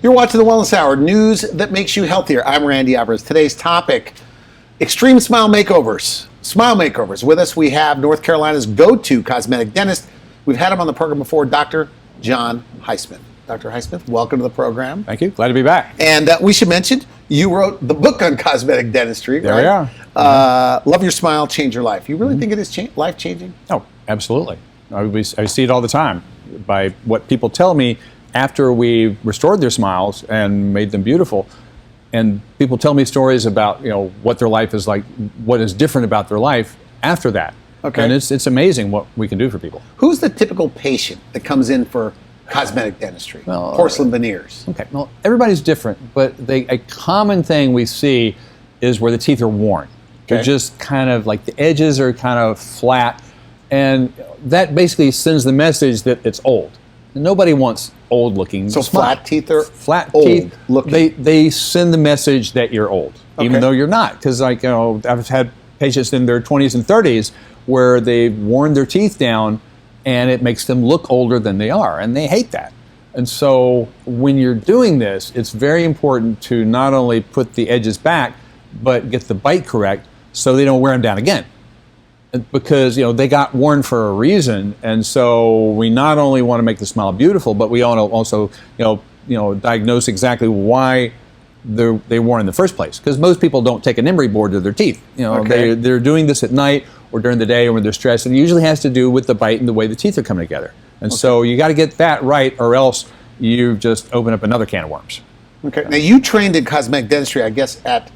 You're watching the Wellness Hour, news that makes you healthier. I'm Randy Alvarez. Today's topic, extreme smile makeovers. Smile makeovers. With us, we have North Carolina's go-to cosmetic dentist. We've had him on the program before, Dr. John Highsmith. Dr. Highsmith, welcome to the program. Thank you. Glad to be back. And we should mention, you wrote the book on cosmetic dentistry. There right? we are. Love Your Smile, Change Your Life. You really think it is life-changing? Oh, absolutely. I see it all the time by what people tell me after we restored their smiles and made them beautiful. And people tell me stories about, what their life is like, what is different about their life after that. Okay. And it's amazing what we can do for people. Who's the typical patient that comes in for cosmetic dentistry? Well, porcelain veneers. Okay. Well, everybody's different, but a common thing we see is where the teeth are worn. They're Okay. just kind of like the edges are kind of flat, and that basically sends the message that it's old. Nobody wants old looking. So smile. flat teeth are flat old teeth looking. They send the message that you're old, even Okay. though you're not. Because I've had patients in their 20s and 30s where they've worn their teeth down, and it makes them look older than they are, and they hate that. And so when you're doing this, it's very important to not only put the edges back, but get the bite correct so they don't wear them down again. Because they got worn for a reason, and so we not only want to make the smile beautiful, but we also diagnose exactly why they worn in the first place. Because most people don't take an emery board to their teeth. Okay. They're doing this at night or during the day or when they're stressed, and it usually has to do with the bite and the way the teeth are coming together. And so you got to get that right, or else you just open up another can of worms. Okay. Now, you trained in cosmetic dentistry, I guess, at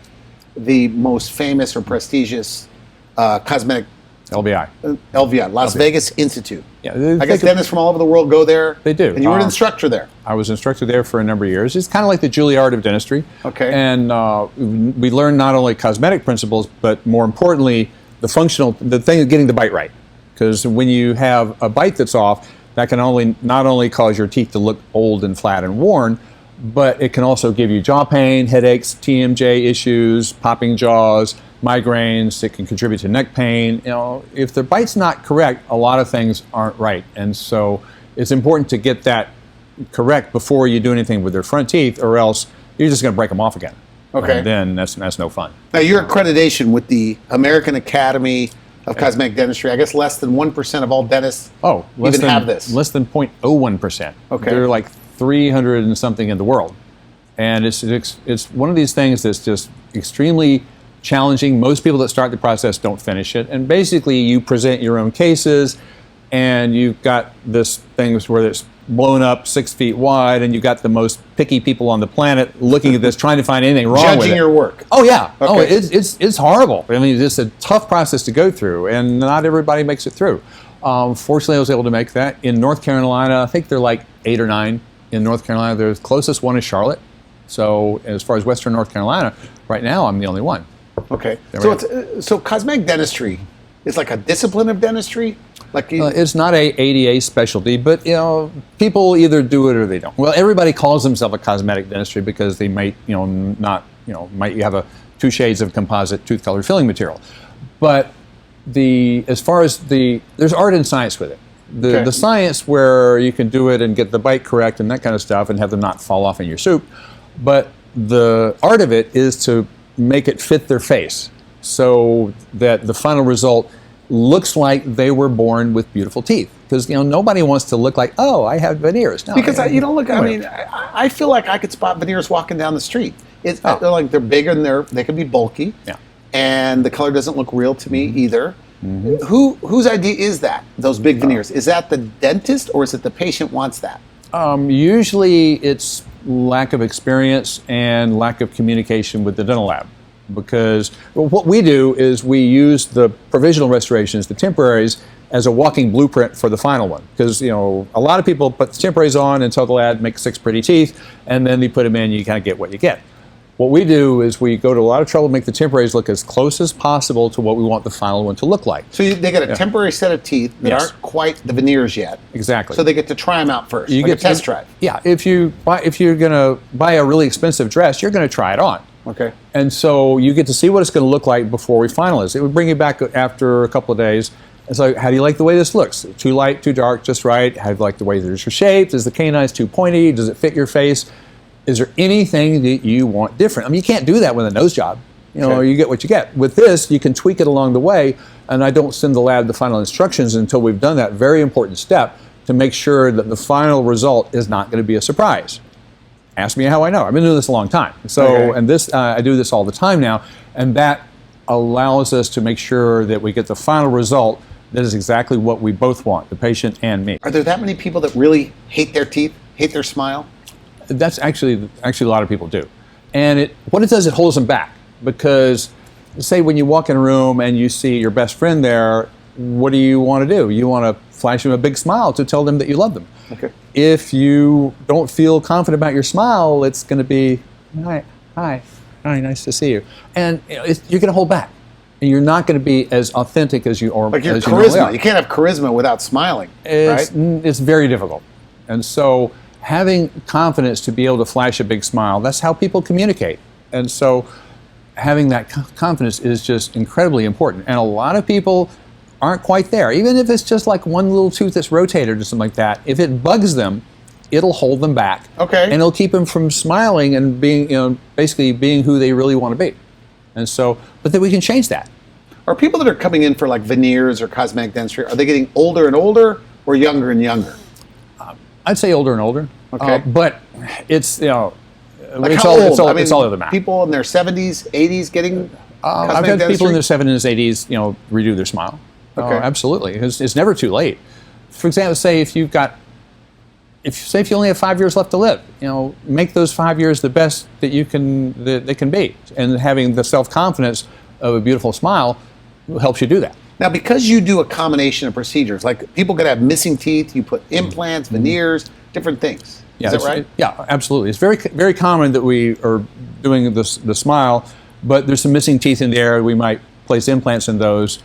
the most famous or prestigious cosmetic LVI. LVI, Las Vegas Institute. Yeah, I guess dentists from all over the world go there. They do. And you were an instructor there. I was instructor there for a number of years. It's kind of like the Juilliard of dentistry. Okay. And we learn not only cosmetic principles, but more importantly, the thing of getting the bite right. Because when you have a bite that's off, that can not only cause your teeth to look old and flat and worn, but it can also give you jaw pain, headaches, TMJ issues, popping jaws, migraines. It can contribute to neck pain. If the bite's not correct, a lot of things aren't right. And so it's important to get that correct before you do anything with their front teeth, or else you're just going to break them off again. Okay. And then that's no fun. Now, your accreditation with the American Academy of Cosmetic Dentistry, I guess less than 1% of all dentists have this. Less than 0.01%. Okay. They're like 300 and something in the world. And it's one of these things that's just extremely challenging. Most people that start the process don't finish it. And basically you present your own cases, and you've got this thing where it's blown up 6 feet wide, and you've got the most picky people on the planet looking at this, trying to find anything wrong with it. Judging your work. Oh yeah. Okay. Oh, it's horrible. I mean, it's a tough process to go through, and not everybody makes it through. Fortunately, I was able to make that. In North Carolina, I think they're like 8 or 9 in North Carolina. The closest one is Charlotte. So as far as Western North Carolina, right now I'm the only one. Okay. So cosmetic dentistry is like a discipline of dentistry? It's not a ADA specialty, but people either do it or they don't. Well, everybody calls themselves a cosmetic dentistry because they might might have 2 shades of composite tooth colored filling material. But there's art and science with it. The science where you can do it and get the bite correct and that kind of stuff and have them not fall off in your soup. But the art of it is to make it fit their face so that the final result looks like they were born with beautiful teeth. Because nobody wants to look like, oh, I have veneers. No, because I feel like I could spot veneers walking down the street. They're big and they can be bulky. Yeah. And the color doesn't look real to me either. Mm-hmm. Whose idea is that? Those big veneers? Is that the dentist, or is it the patient wants that? Usually it's lack of experience and lack of communication with the dental lab. Because what we do is we use the provisional restorations, the temporaries, as a walking blueprint for the final one. Because a lot of people put the temporaries on and tell the lab make 6 pretty teeth, and then they put them in, you kind of get what you get. What we do is we go to a lot of trouble to make the temporaries look as close as possible to what we want the final one to look like. So they get a temporary set of teeth that aren't quite the veneers yet. Exactly. So they get to try them out first. You get a test drive. Yeah. If you're going to buy a really expensive dress, you're going to try it on. Okay. And so you get to see what it's going to look like before we finalize. It would bring you back after a couple of days. It's like, how do you like the way this looks? Too light, too dark, just right? How do you like the way there's your shape? Is the canines too pointy? Does it fit your face? Is there anything that you want different? I mean, you can't do that with a nose job. You know, Okay. you get what you get. With this, you can tweak it along the way, and I don't send the lab the final instructions until we've done that very important step to make sure that the final result is not going to be a surprise. Ask me how I know. I've been doing this a long time. So, Okay. and this, I do this all the time now, and that allows us to make sure that we get the final result that is exactly what we both want, the patient and me. Are there that many people that really hate their teeth, hate their smile? That's actually a lot of people do. And what it does, it holds them back. Because say when you walk in a room and you see your best friend there, what do you want to do? You want to flash them a big smile to tell them that you love them. Okay. If you don't feel confident about your smile, it's going to be, hi, nice to see you. And you're going to hold back. And you're not going to be as authentic as you are. Like your as you normally charisma. are. You can't have charisma without smiling, It's right? very difficult. And so having confidence to be able to flash a big smile, that's how people communicate. And so having that confidence is just incredibly important. And a lot of people aren't quite there. Even if it's just like one little tooth that's rotated or something like that, if it bugs them, it'll hold them back. Okay. And it'll keep them from smiling and being, basically being who they really want to be. And so, but then we can change that. Are people that are coming in for like veneers or cosmetic dentistry, are they getting older and older or younger and younger? I'd say older and older. Okay. But it's, Like it's how all, old? It's all, I mean, it's all over the map. people in their 70s, 80s getting I've cosmetic had people in dentistry? their 70s, 80s, redo their smile. Okay. Absolutely. It's never too late. For example, say if you only have 5 years left to live, make those 5 years the best that they can be. And having the self-confidence of a beautiful smile helps you do that. Now, because you do a combination of procedures, like people could have missing teeth, you put implants, veneers, different things. Yeah, Is that right? Yeah, absolutely. It's very, very common that we are doing the smile, but there's some missing teeth in there. We might place implants in those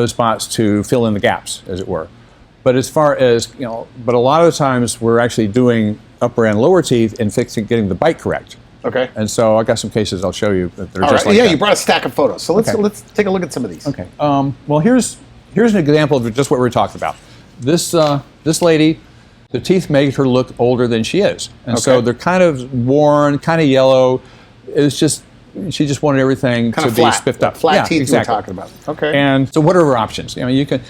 spots to fill in the gaps, as it were. But as far as, but a lot of the times we're actually doing upper and lower teeth and getting the bite correct. Okay. And so I got some cases I'll show you that are All just right. like Yeah, that. you brought a stack of photos. So let's take a look at some of these. Okay. Well, here's an example of just what we're talking about. This lady, the teeth made her look older than she is, and so Okay. they're kind of worn, kind of yellow. It's just she just wanted everything Kind to of be flat. spiffed up. Flat Yeah, teeth exactly. we're talking about. Okay. And so, what are our options? You can.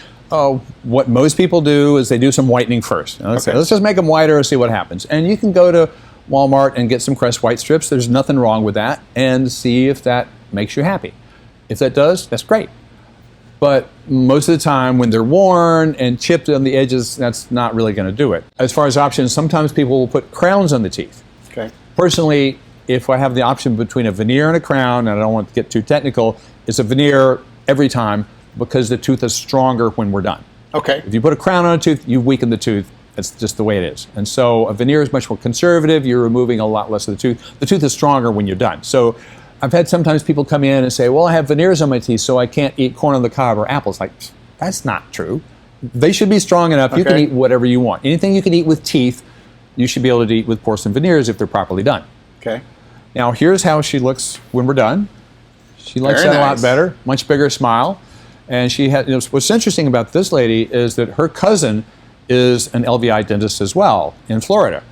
What most people do is they do some whitening first. Let's just make them whiter and see what happens. And you can go to Walmart and get some Crest white strips. There's nothing wrong with that, and see if that makes you happy. If that does, that's great. But most of the time, when they're worn and chipped on the edges, that's not really going to do it. As far as options, sometimes people will put crowns on the teeth. Okay. Personally, if I have the option between a veneer and a crown, and I don't want to get too technical, it's a veneer every time because the tooth is stronger when we're done. Okay. If you put a crown on a tooth, you weaken the tooth. That's just the way it is. And so a veneer is much more conservative. You're removing a lot less of the tooth. The tooth is stronger when you're done. So I've had sometimes people come in and say, well, I have veneers on my teeth, so I can't eat corn on the cob or apples. Like, that's not true. They should be strong enough. You can Okay. eat whatever you want. Anything you can eat with teeth, you should be able to eat with porcelain veneers if they're properly done. Okay. Now, here's how she looks when we're done. She likes Very that a lot nice. better, much bigger smile. And she had, what's interesting about this lady is that her cousin is an LVI dentist as well in Florida.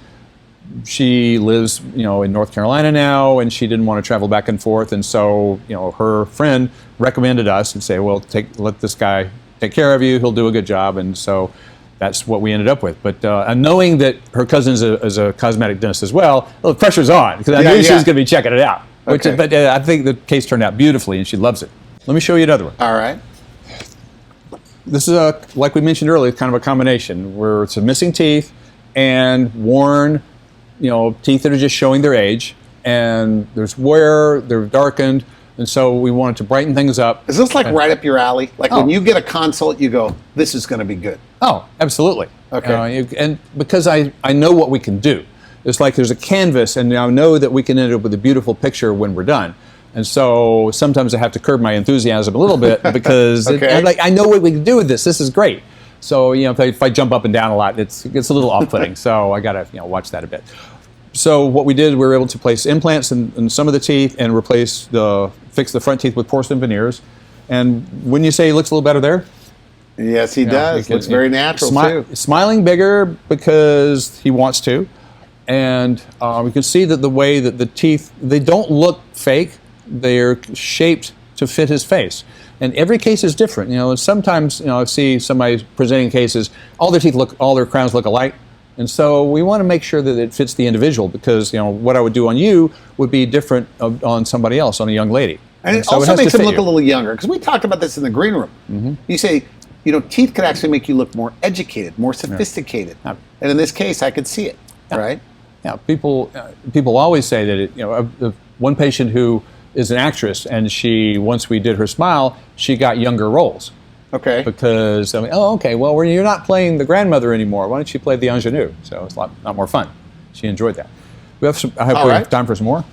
She lives, in North Carolina now, and she didn't want to travel back and forth. And so, her friend recommended us and say, well, let this guy take care of you. He'll do a good job. And so that's what we ended up with. But and knowing that her cousin is a cosmetic dentist as well, the pressure's on because I knew she was going to be checking it out. Okay. But I think the case turned out beautifully, and she loves it. Let me show you another one. All right. This is like we mentioned earlier, kind of a combination where it's a missing teeth and worn, teeth that are just showing their age, and there's wear, they're darkened, and so we wanted to brighten things up. Is this like right up your alley? Like when Oh. you get a consult, you go, this is going to be good. Oh, absolutely. Okay. And because I know what we can do. It's like there's a canvas, and I know that we can end up with a beautiful picture when we're done. And so sometimes I have to curb my enthusiasm a little bit because Okay. I know what we can do with this. This is great. So if I jump up and down a lot, it gets a little off-putting. So I got to watch that a bit. So what we did, we were able to place implants in some of the teeth and fix the front teeth with porcelain veneers. And wouldn't you say he looks a little better there? Yes, he does. Looks very natural, too. Smiling bigger because he wants to. And we can see that the way that the teeth, they don't look fake. They're shaped to fit his face. And every case is different. And sometimes, I see somebody presenting cases, all their crowns look alike. And so we want to make sure that it fits the individual, because, what I would do on you would be different on somebody else, on a young lady. And it so also makes them look you. a little younger, because we talked about this in the green room. Mm-hmm. You say, teeth could actually make you look more educated, more sophisticated. Yeah. And in this case, I could see it, right? Yeah, people always say that, one patient who is an actress, and once we did her smile, she got younger roles. Okay. Because, okay, well, you're not playing the grandmother anymore. Why don't you play the ingenue? So it's a lot more fun. She enjoyed that. I hope we have time for some more.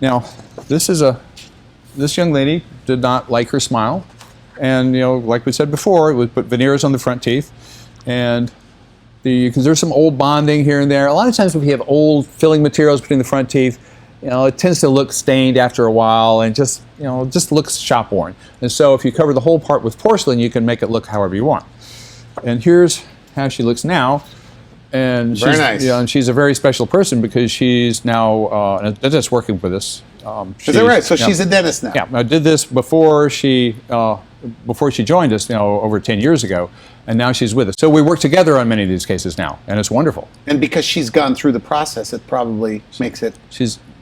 Now, this young lady did not like her smile. And, like we said before, we put veneers on the front teeth. And because there's some old bonding here and there. A lot of times when we have old filling materials between the front teeth, it tends to look stained after a while and just looks shop worn. And so if you cover the whole part with porcelain, you can make it look however you want. And here's how she looks now. And very nice. And she's a very special person, because she's now a dentist working with us. Is that right? So she's a dentist now. Yeah, I did this before she joined us, over 10 years ago, and now she's with us. So we work together on many of these cases now, and it's wonderful. And because she's gone through the process, it probably makes it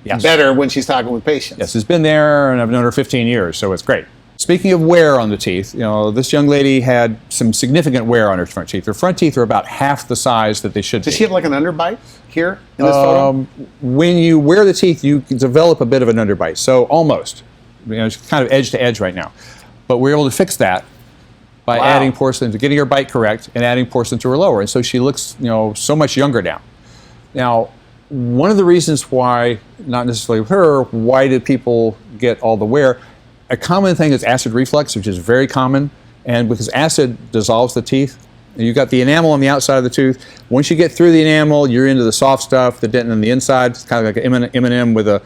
Yes. better when she's talking with patients. Yes, it's been there, and I've known her 15 years, so it's great. Speaking of wear on the teeth, this young lady had some significant wear on her front teeth. Her front teeth are about half the size that they should be. Does she have like an underbite here in this photo? When you wear the teeth, you can develop a bit of an underbite, so almost. It's kind of edge to edge right now. But we're able to fix that by adding porcelain, getting her bite correct, and adding porcelain to her lower. And so she looks, so much younger now. Now, one of the reasons why, not necessarily with her, why did people get all the wear? A common thing is acid reflux, which is very common. And because acid dissolves the teeth, you've got the enamel on the outside of the tooth. Once you get through the enamel, you're into the soft stuff, the dentin on the inside. It's kind of like an M&M with a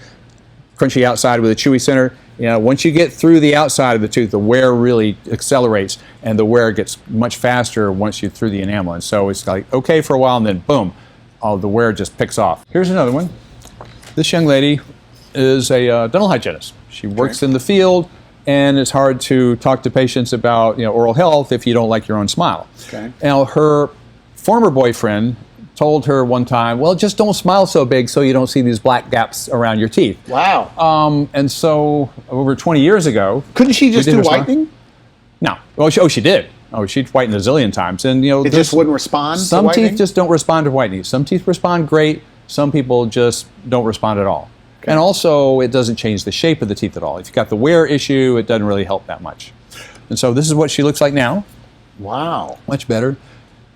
crunchy outside with a chewy center. Once you get through the outside of the tooth, the wear really accelerates, and the wear gets much faster once you're through the enamel. And so it's like okay for a while, and then boom, the wear just picks off. Here's another one. This young lady is a dental hygienist. She works in the field, and it's hard to talk to patients about oral health if you don't like your own smile. Okay. Now, her former boyfriend told her one time, well, just don't smile so big so you don't see these black gaps around your teeth. Wow. And so over 20 years ago... Couldn't she just do whitening? No. Oh, she did. Oh, she'd whitened a zillion times. And it just wouldn't respond to some whitening? teeth just don't respond to whitening. Some teeth respond great. Some people just don't respond at all. Okay. And also, it doesn't change the shape of the teeth at all. If you've got the wear issue, it doesn't really help that much. And so this is what she looks like now. Wow. Much better.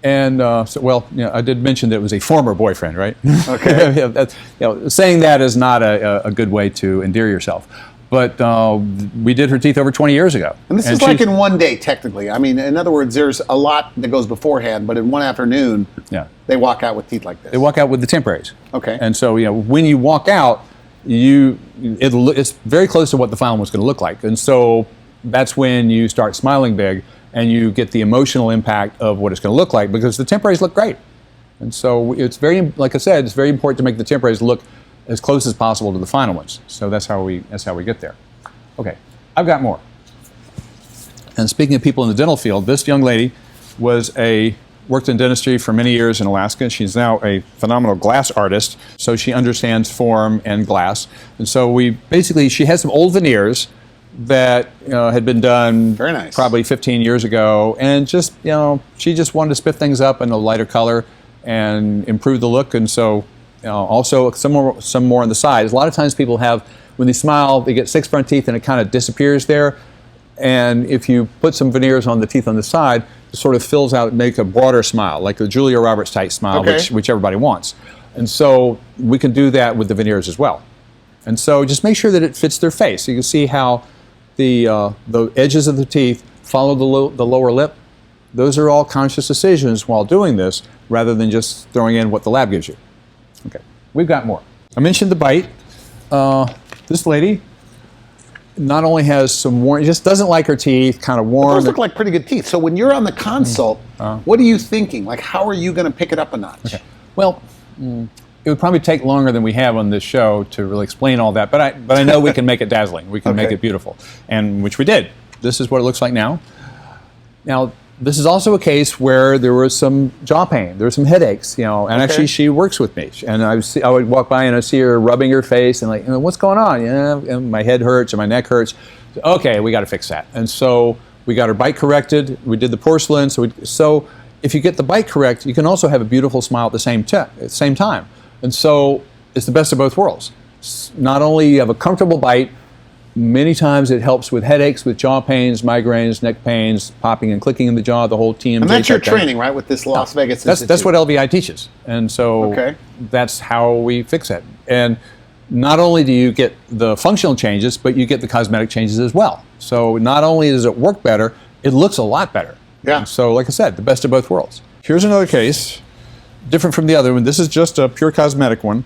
And I did mention that it was a former boyfriend, right? Okay. Saying that is not a good way to endear yourself. But we did her teeth over 20 years ago. And this is like in one day, technically. I mean, in other words, there's a lot that goes beforehand, but in one afternoon, they walk out with teeth like this. They walk out with the temporaries. Okay. And so, when you walk out, it's very close to what the final one's going to look like. And so that's when you start smiling big, and you get the emotional impact of what it's going to look like, because the temporaries look great. And so it's very, like I said, it's very important to make the temporaries look as close as possible to the final ones. So that's how we get there. Okay, I've got more. And speaking of people in the dental field, this young lady worked in dentistry for many years in Alaska. She's now a phenomenal glass artist, so she understands form and glass. And so she has some old veneers that had been done very nice. Probably 15 years ago, and she just wanted to spiff things up in a lighter color and improve the look. And so also some more on the sides. A lot of times people when they smile, they get 6 front teeth and it kind of disappears there. And if you put some veneers on the teeth on the side, it sort of fills out, make a broader smile, like the Julia Roberts type smile, which everybody wants. And so we can do that with the veneers as well. And so just make sure that it fits their face. So you can see how the edges of the teeth follow the lower lip. Those are all conscious decisions while doing this, rather than just throwing in what the lab gives you. Okay, we've got more. I mentioned the bite. This lady not only has some warm, just doesn't like her teeth, kind of warm. Those look like pretty good teeth. So when you're on the consult, what are you thinking? Like, how are you going to pick it up a notch? Okay. Well, It would probably take longer than we have on this show to really explain all that, but I know we can make it dazzling. We can make it beautiful, and which we did. This is what it looks like now. Now, this is also a case where there was some jaw pain, there were some headaches, and actually she works with me, and I would walk by and I see her rubbing her face and like, what's going on? And my head hurts and my neck hurts. Okay, we got to fix that, and so we got her bite corrected. We did the porcelain, so if you get the bite correct, you can also have a beautiful smile at the same time. And so it's the best of both worlds. Not only you have a comfortable bite, many times it helps with headaches, with jaw pains, migraines, neck pains, popping and clicking in the jaw, the whole TMJ. And that's your training, right, with this Las Vegas Institute? That's what LVI teaches. And so that's how we fix it. And not only do you get the functional changes, but you get the cosmetic changes as well. So not only does it work better, it looks a lot better. Yeah. And so like I said, the best of both worlds. Here's another case. Different from the other one. This is just a pure cosmetic one.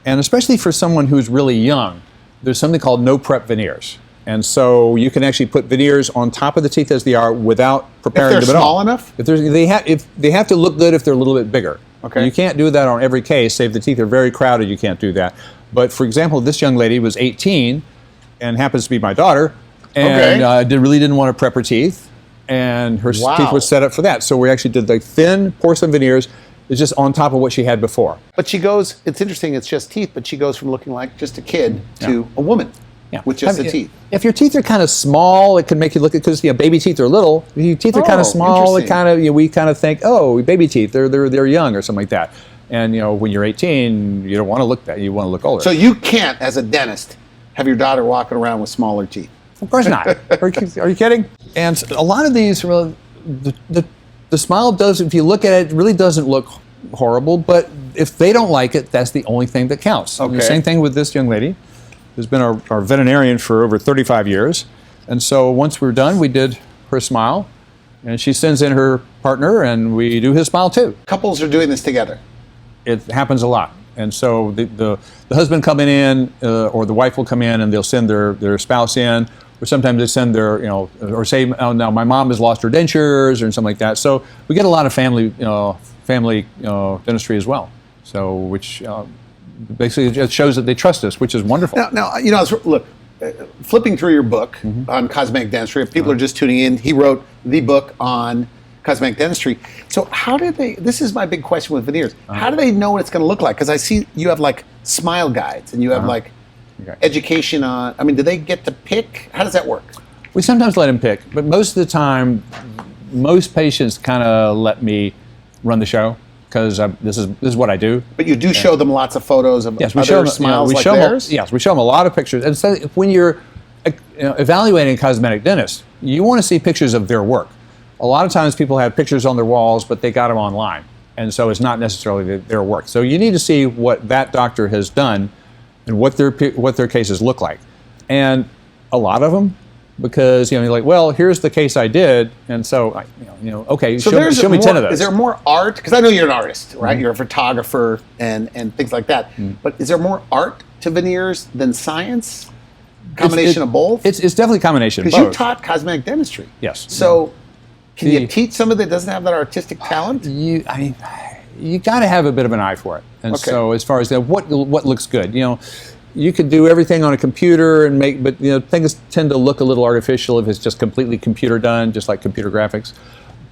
And especially for someone who's really young, there's something called no prep veneers. And so you can actually put veneers on top of the teeth as they are without preparing them at all. If they're small enough? If they have to look good if they're a little bit bigger. Okay. You can't do that on every case. Say if the teeth are very crowded, you can't do that. But for example, this young lady was 18 and happens to be my daughter, and really didn't want to prep her teeth, and her teeth was set up for that. So we actually did the thin porcelain veneers. It's just on top of what she had before. But she goes, it's interesting, it's just teeth, but she goes from looking like just a kid to a woman with just the teeth. If your teeth are kind of small, it can make you look at, because baby teeth are little. If your teeth are kind of small, it kind of we kind of think, oh, baby teeth, they're young or something like that. And when you're 18, you don't want to look that. You want to look older. So you can't, as a dentist, have your daughter walking around with smaller teeth. Of course not. Are you kidding? And a lot of these, the smile does, if you look at it, it really doesn't look horrible, but if they don't like it, that's the only thing that counts. And the same thing with this young lady, who's been our veterinarian for over 35 years. And so once we're done, we did her smile, and she sends in her partner, and we do his smile too. Couples are doing this together. It happens a lot. And so the husband coming in, or the wife will come in, and they'll send their spouse in, or sometimes they send their, or say, oh, now my mom has lost her dentures or something like that. So we get a lot of family dentistry as well. So which basically just shows that they trust us, which is wonderful. Now look, flipping through your book on cosmetic dentistry, if people are just tuning in, he wrote the book on cosmetic dentistry. So how did they, this is my big question with veneers, how do they know what it's going to look like? Because I see you have like smile guides, and you have like education on, do they get to pick? How does that work? We sometimes let them pick, but most of the time, most patients kind of let me run the show, because this is what I do. But you do show them lots of photos of other smiles like theirs? Yes, we show them a lot of pictures. And so when you're evaluating a cosmetic dentist, you want to see pictures of their work. A lot of times people have pictures on their walls, but they got them online. And so it's not necessarily their work. So you need to see what that doctor has done and what their cases look like. And a lot of them, because you're like, well, here's the case I did, and so okay, so show me 10 of those. Is there more art? Because I know you're an artist, right? You're a photographer and things like that. But is there more art to veneers than science? Combination of both? It's definitely a combination of both. Because you taught cosmetic dentistry. Yes. So can you teach somebody that doesn't have that artistic talent? You got to have a bit of an eye for it. And so as far as what looks good, you could do everything on a computer and but things tend to look a little artificial if it's just completely computer done, just like computer graphics.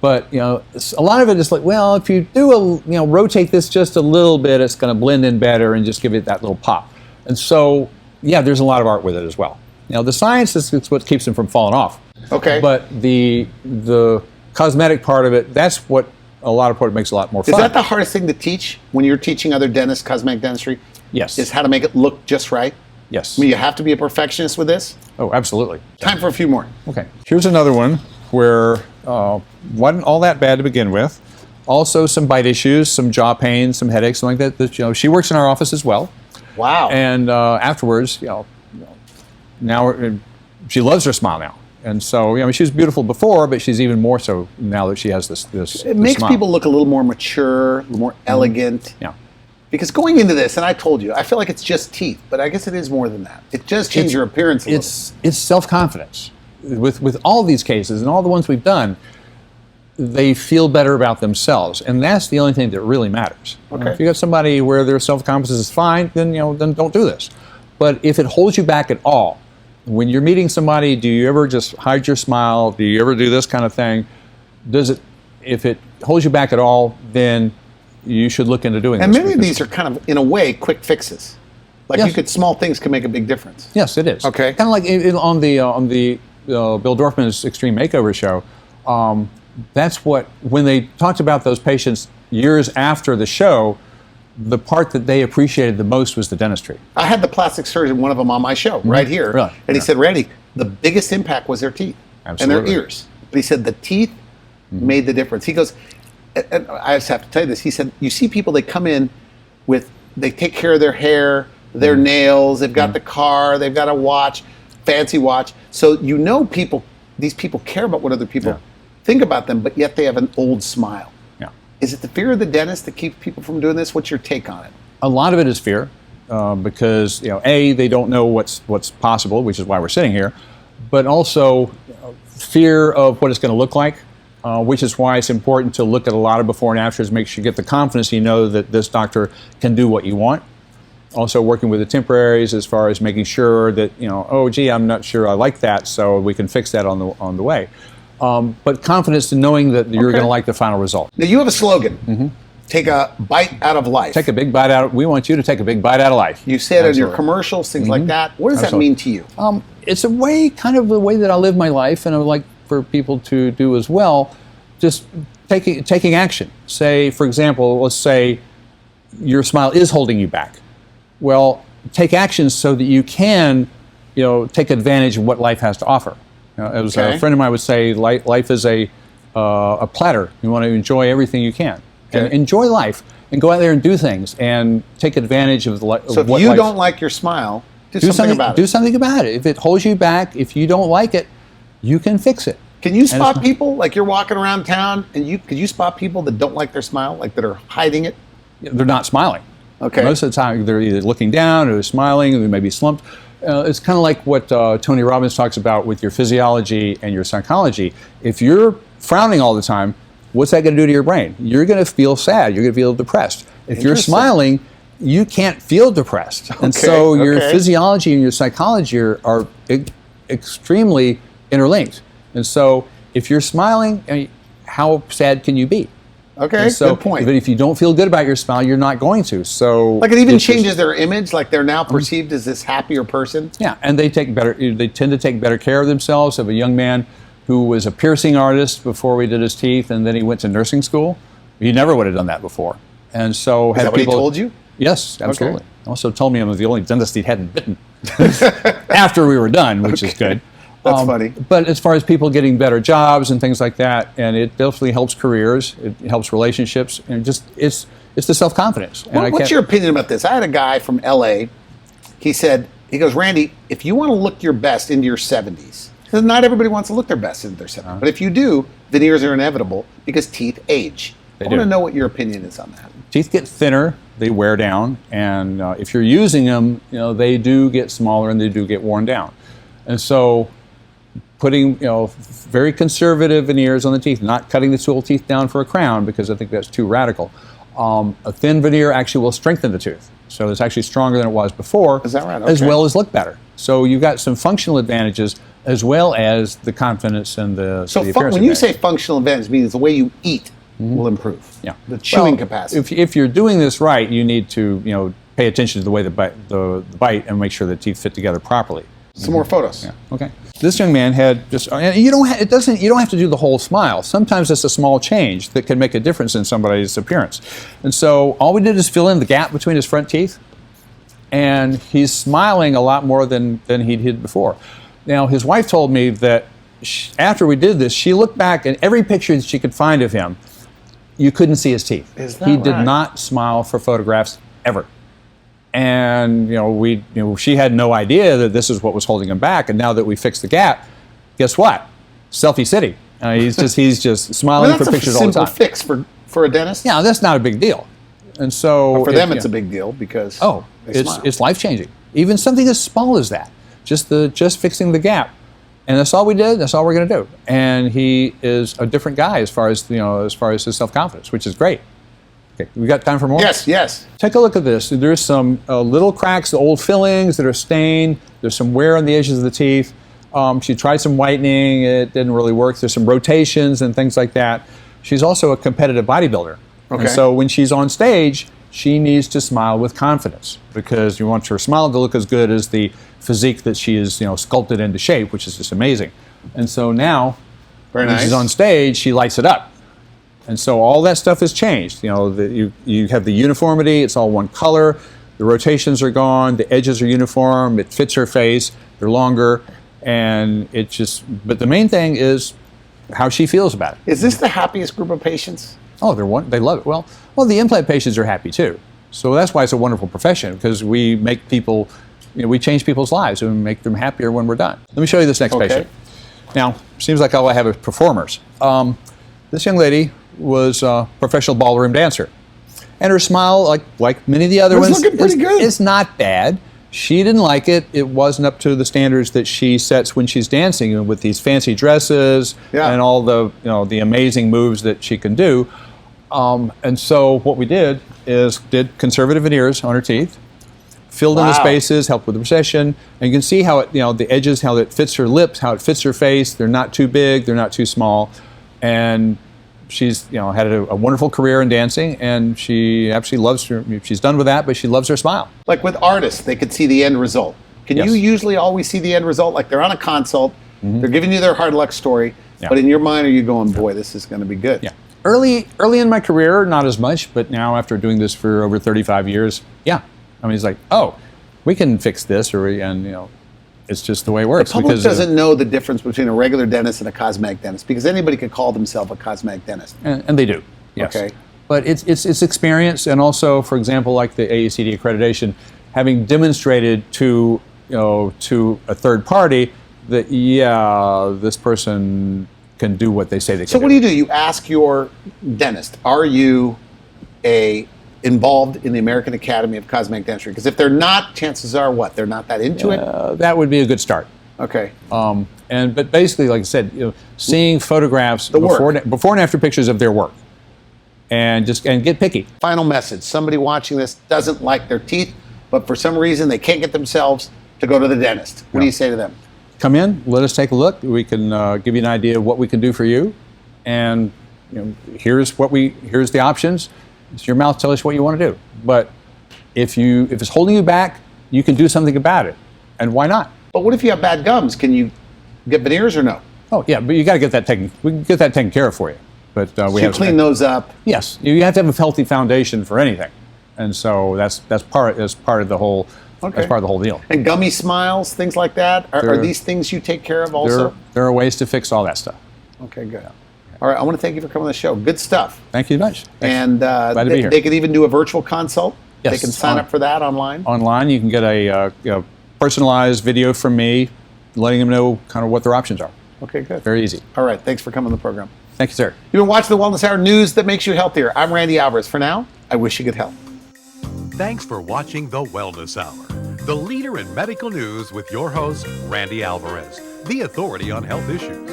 But a lot of it is like, well, if you do rotate this just a little bit, it's going to blend in better and just give it that little pop. And so there's a lot of art with it as well. The science is what keeps them from falling off. Okay. But the cosmetic part of it, that's what a lot of what makes it a lot more fun. Is that the hardest thing to teach when you're teaching other dentists cosmetic dentistry? Yes. Is how to make it look just right? Yes. You have to be a perfectionist with this? Oh, absolutely. Time for a few more. Okay. Here's another one where wasn't all that bad to begin with. Also some bite issues, some jaw pain, some headaches, something like that. She works in our office as well. Wow. And afterwards, now she loves her smile now. And so, she was beautiful before, but she's even more so now that she has this It makes smile. people look a little more mature, a little more elegant. Yeah. Because going into this, and I told you, I feel like it's just teeth, but I guess it is more than that. It does change your appearance a little. It's self-confidence. With all these cases and all the ones we've done, they feel better about themselves, and that's the only thing that really matters. Okay. If you got somebody where their self-confidence is fine, then then don't do this. But if it holds you back at all, when you're meeting somebody, do you ever just hide your smile? Do you ever do this kind of thing? If it holds you back at all, then you should look into doing And this. many of these are kind of, in a way, quick fixes. Like Yes. small things can make a big difference. Yes, it is. Okay. Kind of like on the Bill Dorfman's Extreme Makeover show. That's when they talked about those patients years after the show, the part that they appreciated the most was the dentistry. I had the plastic surgeon, one of them, on my show right here. Really? And he Yeah. said, Randy, the biggest impact was their teeth and Absolutely. their ears. But he said the teeth made the difference. He goes, and I just have to tell you this, he said, you see people, they come in they take care of their hair, their nails, they've got the car, they've got a watch, fancy watch. So these people care about what other people think about them, but yet they have an old smile. Yeah. Is it the fear of the dentist that keeps people from doing this? What's your take on it? A lot of it is fear, because they don't know what's possible, which is why we're sitting here, but also fear of what it's going to look like, which is why it's important to look at a lot of before and afters, make sure you get the confidence, that this doctor can do what you want. Also working with the temporaries as far as making sure that oh gee, I'm not sure I like that, so we can fix that on the way. But confidence in knowing that you're going to like the final result. Now you have a slogan. Take a bite out of life. Take a big bite out. We want you to take a big bite out of life. You say it in your Absolutely. commercials, things like that. What does that Absolutely. mean to you? It's kind of the way that I live my life, and I would like for people to do as well. Just taking action. Say, for example, let's say your smile is holding you back. Well, take action so that you can, take advantage of what life has to offer. As a friend of mine would say, life is a platter. You want to enjoy everything you can. And enjoy life, and go out there and do things, and take advantage of what life. So if you don't like your smile, do something about it. Do something about it. If it holds you back, if you don't like it, you can fix it. Can you spot people, like you're walking around town, and could you spot people that don't like their smile, like that are hiding it? They're not smiling. Okay. Most of the time, they're either looking down or smiling, or they may be slumped. It's kind of like what Tony Robbins talks about with your physiology and your psychology. If you're frowning all the time, what's that going to do to your brain? You're going to feel sad. You're going to feel depressed. If you're smiling, you can't feel depressed. And so your physiology and your psychology are extremely interlinked. And so if you're smiling, how sad can you be? Okay, So, good point. But if you don't feel good about your smile, you're not going to. So Like it even changes their image, like they're now perceived as this happier person. Yeah, and they tend to take better care of themselves. I have a young man who was a piercing artist before we did his teeth, and then he went to nursing school. He never would have done that before. And so Is that what he told you? Yes, absolutely. Also told me I was the only dentist he hadn't bitten after we were done, which is good. That's funny. But as far as people getting better jobs and things like that, and it definitely helps careers, it helps relationships, and it's the self-confidence. What's your opinion about this? I had a guy from LA. He goes, Randy, if you want to look your best into your 70s, because not everybody wants to look their best into their 70s, but if you do, veneers are inevitable because teeth age. I want to know what your opinion is on that. Teeth get thinner, they wear down, and if you're using them, they do get smaller and they do get worn down. And so putting very conservative veneers on the teeth, not cutting the tool teeth down for a crown because I think that's too radical. A thin veneer actually will strengthen the tooth. So it's actually stronger than it was before. Is that right? As well as look better. So you've got some functional advantages as well as the confidence and the appearance when you say functional advantage, it means the way you eat will improve. Yeah. The chewing capacity. If you're doing this right, you need to pay attention to the way the bite and make sure the teeth fit together properly. Some more photos. Yeah. Okay. This young man had and you don't have to do the whole smile. Sometimes it's a small change that can make a difference in somebody's appearance. And so all we did is fill in the gap between his front teeth, and he's smiling a lot more than he did before. Now his wife told me that after we did this, she looked back and every picture that she could find of him, you couldn't see his teeth. Is that he right? did not smile for photographs ever. And she had no idea that this is what was holding him back. And now that we fixed the gap, guess what? Selfie city. He's just smiling for pictures all the time. That's a simple fix for a dentist. Yeah, that's not a big deal. And so But for them, it's a big deal because they smile. it's life changing. Even something as small as that, just fixing the gap, And that's all we did. That's all we're going to do. And he is a different guy as far as his self-confidence, which is great. Okay, we got time for more? Yes, yes. Take a look at this. There's some little cracks, old fillings that are stained. There's some wear on the edges of the teeth. She tried some whitening. It didn't really work. There's some rotations and things like that. She's also a competitive bodybuilder. Okay. And so when she's on stage, she needs to smile with confidence because you want her smile to look as good as the physique that she is, sculpted into shape, which is just amazing. And so now, Very when nice. she's on stage, she lights it up. And so all that stuff has changed. You have the uniformity. It's all one color. The rotations are gone. The edges are uniform. It fits her face. They're longer. And but the main thing is how she feels about it. Is this the happiest group of patients? Oh, they love it. Well, the implant patients are happy too. So that's why it's a wonderful profession, because we make people, we change people's lives and make them happier when we're done. Let me show you this next patient. Now, seems like all I have is performers. This young lady was a professional ballroom dancer. And her smile, like many of the other ones, looking pretty good. is not bad. She didn't like it. It wasn't up to the standards that she sets when she's dancing with these fancy dresses and all the amazing moves that she can do. And so what we did is did conservative veneers on her teeth, filled in the spaces, helped with the recession, and you can see how it, the edges, how it fits her lips, how it fits her face. They're not too big, they're not too small, and she's had a wonderful career in dancing, and she absolutely loves her. She's done with that, but she loves her smile. Like with artists, they could see the end result. Can you usually always see the end result? Like they're on a consult, they're giving you their hard luck story, but in your mind, are you going, boy, this is going to be good? Yeah. Early in my career, not as much, but now after doing this for over 35 years, it's like, oh, we can fix this, it's just the way it works. The public doesn't know the difference between a regular dentist and a cosmetic dentist, because anybody could call themselves a cosmetic dentist. And they do, yes. Okay. But it's experience, and also, for example, like the AECD accreditation, having demonstrated to a third party that this person can do what they say they can do. So what do? You ask your dentist, are you involved in the American Academy of Cosmetic Dentistry? Because if they're not, chances are what? They're not that into it? That would be a good start. Okay. But basically, like I said, seeing photographs before and after pictures of their work, and get picky. Final message: somebody watching this doesn't like their teeth, but for some reason they can't get themselves to go to the dentist. What do you say to them? Come in, let us take a look. We can give you an idea of what we can do for you, and here's the options. It's your mouth. Tell us what you want to do. But if it's holding you back, you can do something about it. And why not? But what if you have bad gums? Can you get veneers or no? Oh yeah, but you got to get that taken. We can get that taken care of for you. But we have to clean those up. Yes, you have to have a healthy foundation for anything, and so that's part of the whole. Okay. That's part of the whole deal. And gummy smiles, things like that. Are these things you take care of also? There are ways to fix all that stuff. Okay, good. All right, I want to thank you for coming on the show. Good stuff. Thank you much. And Glad to be here. they can even do a virtual consult. Yes, They can sign up for that online. Online, you can get a personalized video from me, letting them know kind of what their options are. Okay, good. Very easy. All right, thanks for coming on the program. Thank you, sir. You've been watching the Wellness Hour news that makes you healthier. I'm Randy Alvarez. For now, I wish you good health. Thanks for watching the Wellness Hour, the leader in medical news with your host, Randy Alvarez, the authority on health issues.